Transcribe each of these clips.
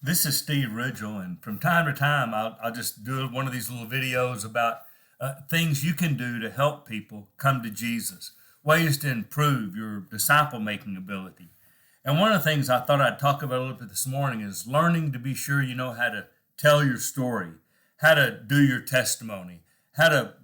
This is Steve Ridgel, and from time to time, I'll just do one of these little videos about things you can do to help people come to Jesus, ways to improve your disciple making ability. And one of the things I thought I'd talk about a little bit this morning is learning to be sure you know how to tell your story, how to do your testimony, how to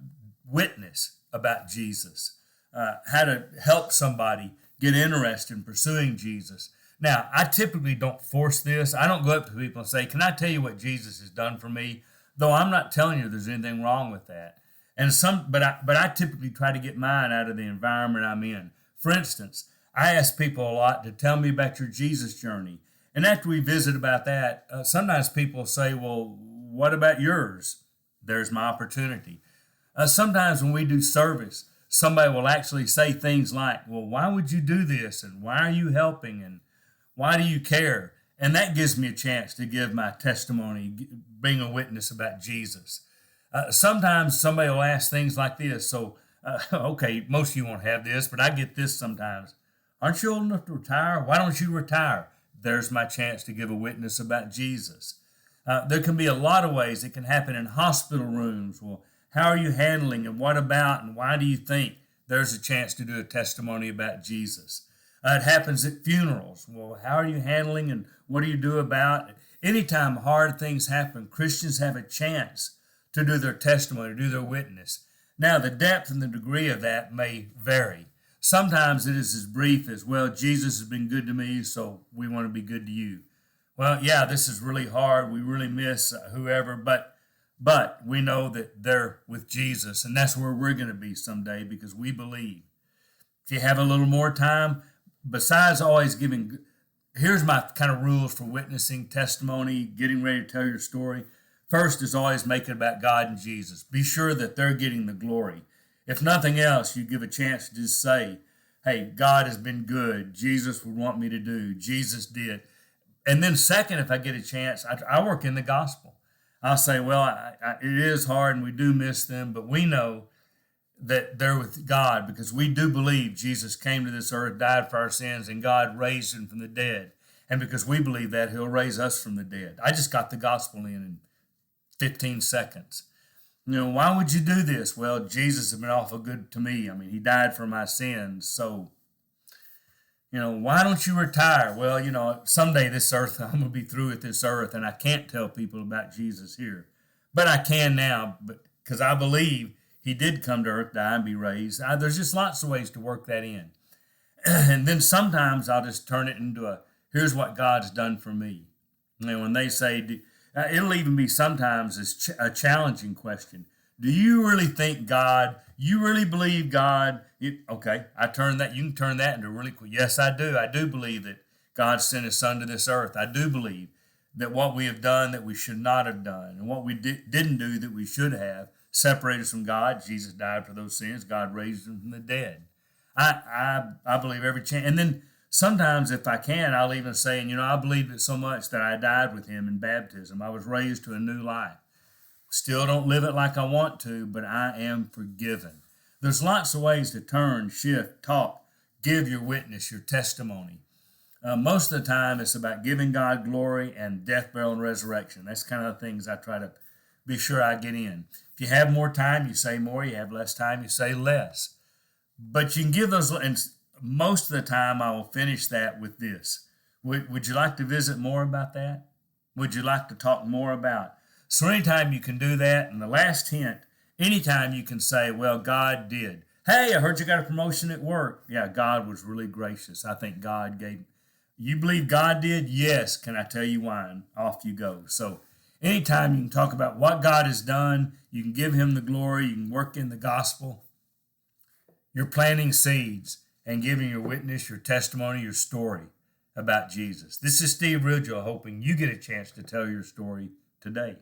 witness about Jesus, how to help somebody get interested in pursuing Jesus. Now, I typically don't force this. I don't go up to people and say, "Can I tell you what Jesus has done for me?" Though I'm not telling you there's anything wrong with that. But I typically try to get mine out of the environment I'm in. For instance, I ask people a lot to tell me about your Jesus journey. And after we visit about that, sometimes people say, "Well, what about yours?" There's my opportunity. Sometimes when we do service, somebody will actually say things like, "Well, why would you do this? And why are you helping? And why do you care?" And that gives me a chance to give my testimony, being a witness about Jesus. Sometimes somebody will ask things like this. Okay, most of you won't have this, but I get this sometimes. "Aren't you old enough to retire? Why don't you retire?" There's my chance to give a witness about Jesus. There can be a lot of ways it can happen in hospital rooms. Well, how are you handling and what about and why do you think? There's a chance to do a testimony about Jesus. It happens at funerals. Well, how are you handling and what do you do about it? Anytime hard things happen, Christians have a chance to do their testimony, to do their witness. Now, the depth and the degree of that may vary. Sometimes it is as brief as, "Well, Jesus has been good to me, so we want to be good to you." Well, yeah, this is really hard. We really miss whoever, but we know that they're with Jesus, and that's where we're going to be someday because we believe. If you have a little more time, besides always giving, here's my kind of rules for witnessing, testimony, getting ready to tell your story. First is always make it about God and Jesus. Be sure that they're getting the glory. If nothing else, you give a chance to just say, "Hey, God has been good. Jesus would want me to do. Jesus did." And then second, if I get a chance, I work in the gospel. I'll say, "Well, it is hard and we do miss them, but we know that they're with God because we do believe Jesus came to this earth, died for our sins, and God raised him from the dead. And because we believe that, he'll raise us from the dead." I just got the gospel in 15 seconds. Why would you do this? Well, Jesus has been awful good to me. I mean, he died for my sins. So, why don't you retire? Well, someday this earth, I'm going to be through with this earth, and I can't tell people about Jesus here. But I can now, because I believe he did come to earth, die, and be raised. There's just lots of ways to work that in. And then sometimes I'll just turn it into here's what God's done for me. When they say, it'll even be sometimes a challenging question. "Do you really think God? You really believe God?" Okay, I turn that. You can turn that into really quick. "Yes, I do. I do believe that God sent his son to this earth. I do believe that what we have done that we should not have done, and what we didn't do that we should have, separated us from God. Jesus died for those sins. God raised him from the dead. I believe every chance." And then sometimes, if I can, I'll even say, I believed it so much that I died with him in baptism. I was raised to a new life. Still don't live it like I want to, but I am forgiven. There's lots of ways to turn, shift, talk, give your witness, your testimony. Most of the time, it's about giving God glory and death, burial, and resurrection. That's kind of the things I try to be sure I get in. If you have more time, you say more. You have less time, you say less. But you can give those, and most of the time, I will finish that with this. Would you like to visit more about that? Would you like to talk more about? So anytime you can do that, and the last hint, anytime you can say, "Well, God did. Hey, I heard you got a promotion at work." Yeah, God was really gracious. I think God gave. You believe God did? Yes. Can I tell you why? And off you go. So anytime you can talk about what God has done, you can give him the glory, you can work in the gospel. You're planting seeds and giving your witness, your testimony, your story about Jesus. This is Steve Ridgel, hoping you get a chance to tell your story today.